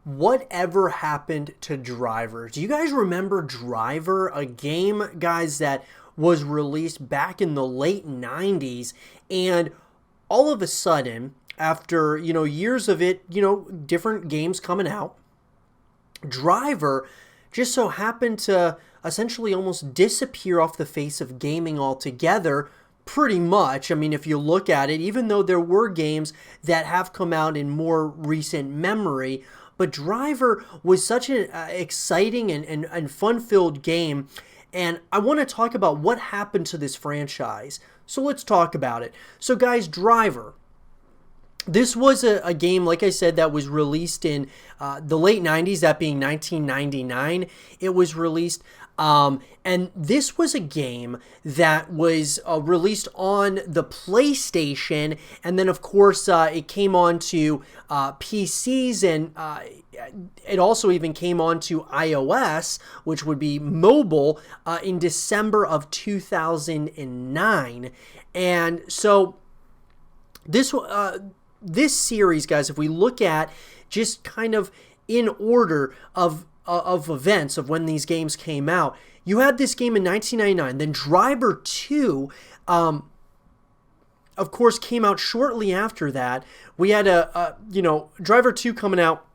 Whatever happened to Driver? Do you guys remember Driver, a game, guys, that was released back in the late 90s, and all of a sudden, after, years of it, different games coming out, Driver just so happened to essentially almost disappear off the face of gaming altogether. Pretty much. I mean, if you look at it, even though there were games that have come out in more recent memory, but Driver was such an exciting and fun-filled game. And I want to talk about what happened to this franchise. So let's talk about it. So guys, Driver. This was a game, like I said, that was released in the late 90s, that being 1999. It was released. And this was a game that was released on the PlayStation. And then, of course, it came on to PCs, and it also even came on to iOS, which would be mobile, in December of 2009. And so this series, guys, if we look at just kind of in order of events of when these games came out, you had this game in 1999. Then Driver 2, of course, came out shortly after that. We had Driver 2 coming out.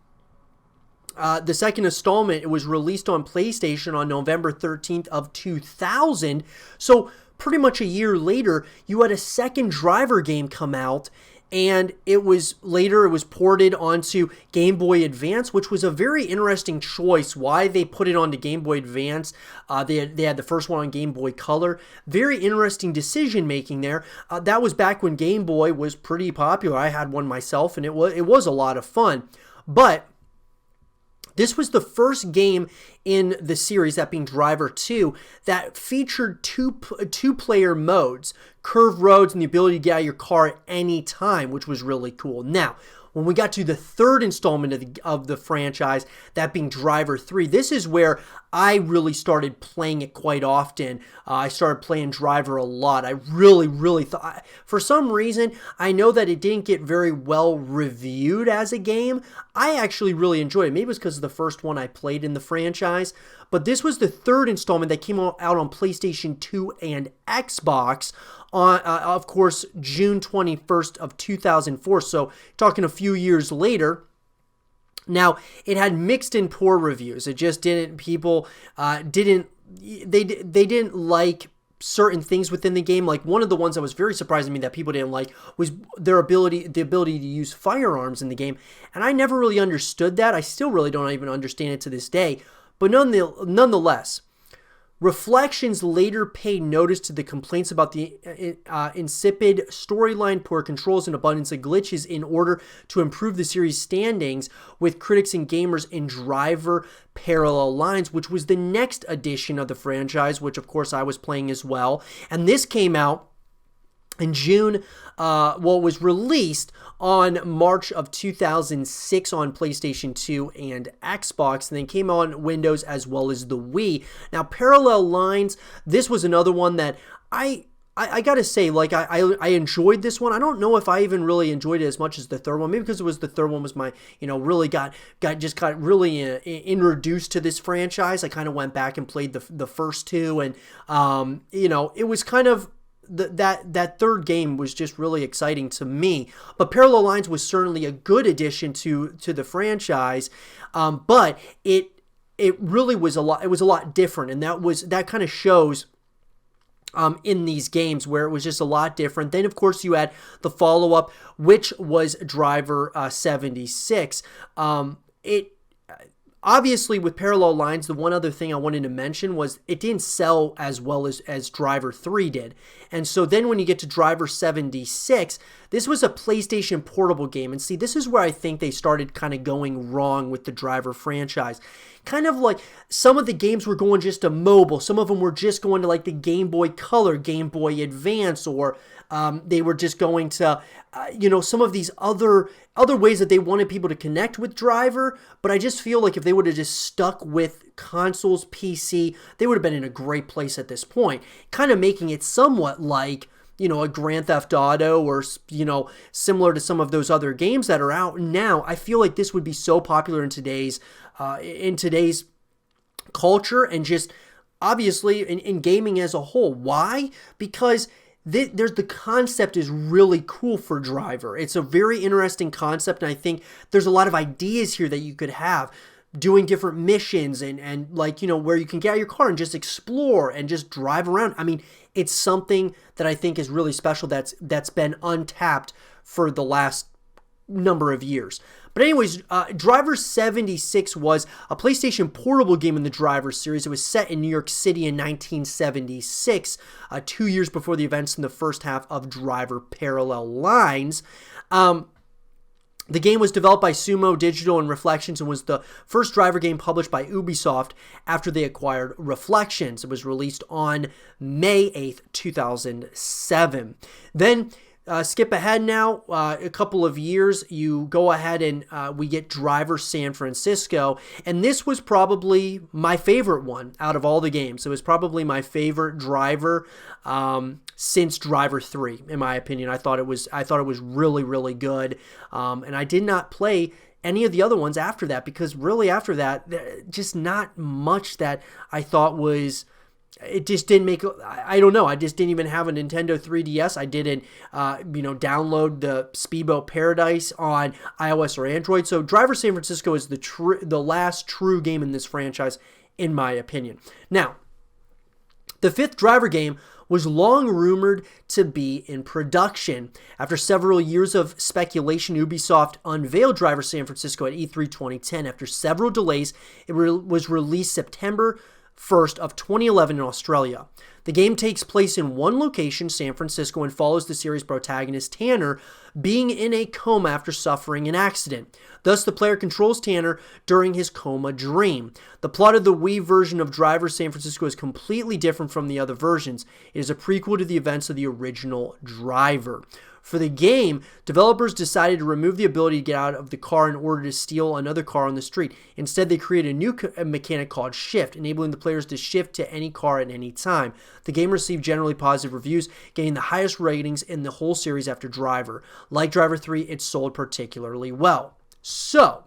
The second installment, it was released on PlayStation on November 13th of 2000. So pretty much a year later, you had a second Driver game come out. And it was ported onto Game Boy Advance, which was a very interesting choice. Why they put it onto Game Boy Advance? They had the first one on Game Boy Color. Very interesting decision making there. That was back when Game Boy was pretty popular. I had one myself, and it was a lot of fun. But this was the first game in the series, that being Driver 2, that featured two-player modes, curved roads, and the ability to get out of your car at any time, which was really cool. Now, when we got to the third installment of the franchise, that being Driver 3, this is where I really started playing it quite often. I started playing Driver a lot. I really thought, for some reason, I know that it didn't get very well reviewed as a game. I actually really enjoyed it. Maybe it was because of the first one I played in the franchise. But this was the third installment that came out on PlayStation 2 and Xbox on, of course, June 21st of 2004. So talking a few years later. Now, it had mixed and poor reviews. It just didn't, people didn't like certain things within the game. Like, one of the ones that was very surprising to me that people didn't like was the ability to use firearms in the game. And I never really understood that. I still really don't even understand it to this day. But nonetheless, Reflections later paid notice to the complaints about the insipid storyline, poor controls, and abundance of glitches in order to improve the series' standings with critics and gamers in Driver Parallel Lines, which was the next edition of the franchise, which of course I was playing as well. And this came out in June, it was released on March of 2006 on PlayStation 2 and Xbox, and then came on Windows as well as the Wii. Now, Parallel Lines, this was another one that I gotta say, like, I enjoyed this one. I don't know if I even really enjoyed it as much as the third one, maybe because it was the third one was my, really got really introduced to this franchise. I kind of went back and played the first two, and it was kind of, that third game was just really exciting to me. But Parallel Lines was certainly a good addition to the franchise, but it really was a lot. It was a lot different, and that kind of shows in these games where it was just a lot different. Then, of course, you had the follow-up, which was Driver 76. Obviously, with Parallel Lines, the one other thing I wanted to mention was it didn't sell as well as Driver 3 did. And so then when you get to Driver 76, this was a PlayStation Portable game. And see, this is where I think they started kind of going wrong with the Driver franchise. Kind of like some of the games were going just to mobile. Some of them were just going to like the Game Boy Color, Game Boy Advance, or they were just going to, some of these other ways that they wanted people to connect with Driver. But I just feel like if they would have just stuck with consoles, PC, they would have been in a great place at this point. Kind of making it somewhat like, a Grand Theft Auto or, similar to some of those other games that are out now. I feel like this would be so popular in today's culture and just obviously in gaming as a whole. Why? Because there's the concept is really cool for Driver. It's a very interesting concept, and I think there's a lot of ideas here that you could have doing different missions and where you can get out of your car and just explore and just drive around. I mean, it's something that I think is really special that's been untapped for the last number of years. But anyways, Driver 76 was a PlayStation portable game in the Driver series. It was set in New York City in 1976, 2 years before the events in the first half of Driver Parallel Lines. The game was developed by Sumo Digital and Reflections and was the first Driver game published by Ubisoft after they acquired Reflections. It was released on May 8th, 2007. Then skip ahead now a couple of years. You go ahead and we get Driver San Francisco, and this was probably my favorite one out of all the games. It was probably my favorite Driver since Driver 3, in my opinion. I thought it was really, really good, and I did not play any of the other ones after that because really after that, just not much that I thought was. It just didn't make, I don't know, I just didn't even have a Nintendo 3DS. I didn't, download the Speedboat Paradise on iOS or Android. So Driver San Francisco is the last true game in this franchise, in my opinion. Now, the fifth Driver game was long rumored to be in production. After several years of speculation, Ubisoft unveiled Driver San Francisco at E3 2010. After several delays, it was released September 1st of 2011 in Australia. The game takes place in one location, San Francisco, and follows the series' protagonist Tanner being in a coma after suffering an accident. Thus, the player controls Tanner during his coma dream. The plot of the Wii version of Driver San Francisco is completely different from the other versions. It is a prequel to the events of the original Driver. For the game, developers decided to remove the ability to get out of the car in order to steal another car on the street. Instead, they created a new mechanic called Shift, enabling the players to shift to any car at any time. The game received generally positive reviews, gaining the highest ratings in the whole series after Driver. Like Driver 3, it sold particularly well. So,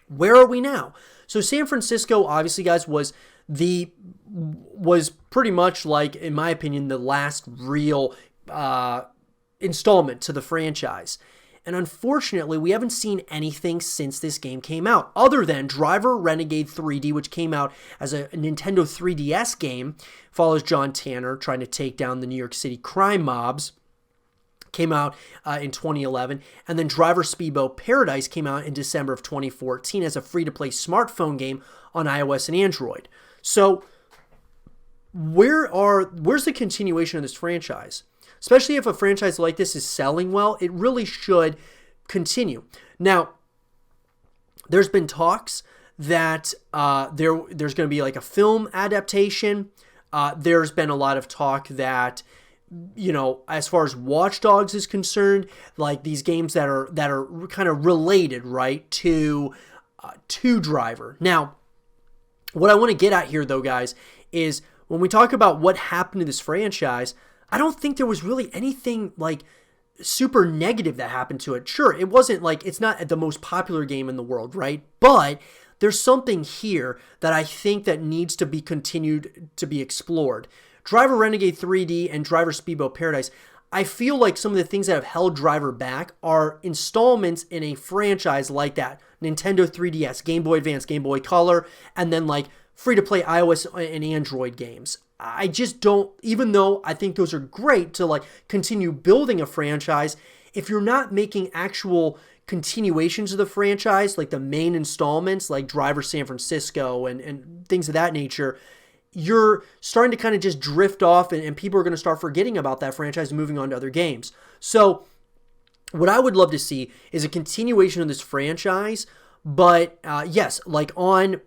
where are we now? So San Francisco, obviously, guys, was pretty much like, in my opinion, the last real installment to the franchise. And unfortunately, we haven't seen anything since this game came out, other than Driver Renegade 3D, which came out as a Nintendo 3DS game, follows John Tanner trying to take down the New York City crime mobs. Came out in 2011, and then Driver Speedboat Paradise came out in December of 2014 as a free-to-play smartphone game on iOS and Android. So, where's the continuation of this franchise? Especially if a franchise like this is selling well, it really should continue. Now, there's been talks that there's going to be like a film adaptation. There's been a lot of talk that, as far as Watch Dogs is concerned, like these games that are kind of related, right, to Driver. Now, what I want to get at here, though, guys, is when we talk about what happened to this franchise, I don't think there was really anything like super negative that happened to it. Sure, it wasn't like, it's not the most popular game in the world, right? But there's something here that I think that needs to be continued to be explored. Driver Renegade 3D and Driver Speedboat Paradise, I feel like some of the things that have held Driver back are installments in a franchise like that. Nintendo 3DS, Game Boy Advance, Game Boy Color, and then like free-to-play iOS and Android games. I just don't, even though I think those are great to like continue building a franchise, if you're not making actual continuations of the franchise, like the main installments, like Driver San Francisco and things of that nature, you're starting to kind of just drift off and people are going to start forgetting about that franchise and moving on to other games. So what I would love to see is a continuation of this franchise, but yes, like on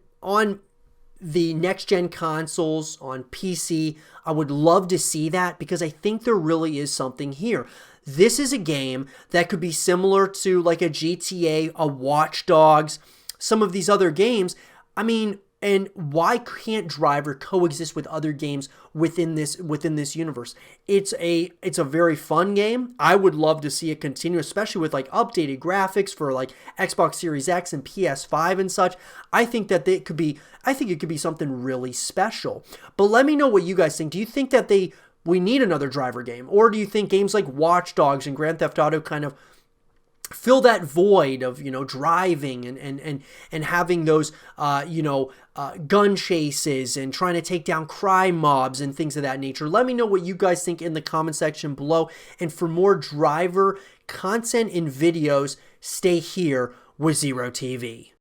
the next-gen consoles, on PC, I would love to see that because I think there really is something here. This is a game that could be similar to like a GTA, a Watch Dogs, some of these other games. I mean, And why can't Driver coexist with other games within this universe? It's a very fun game. I would love to see it continue, especially with like updated graphics for like Xbox Series X and PS5 and such. I think it could be something really special. But let me know what you guys think. Do you think that we need another Driver game, or do you think games like Watch Dogs and Grand Theft Auto kind of fill that void of, driving and having those gun chases and trying to take down crime mobs and things of that nature? Let me know what you guys think in the comment section below. And for more Driver content and videos, stay here with Zero TV.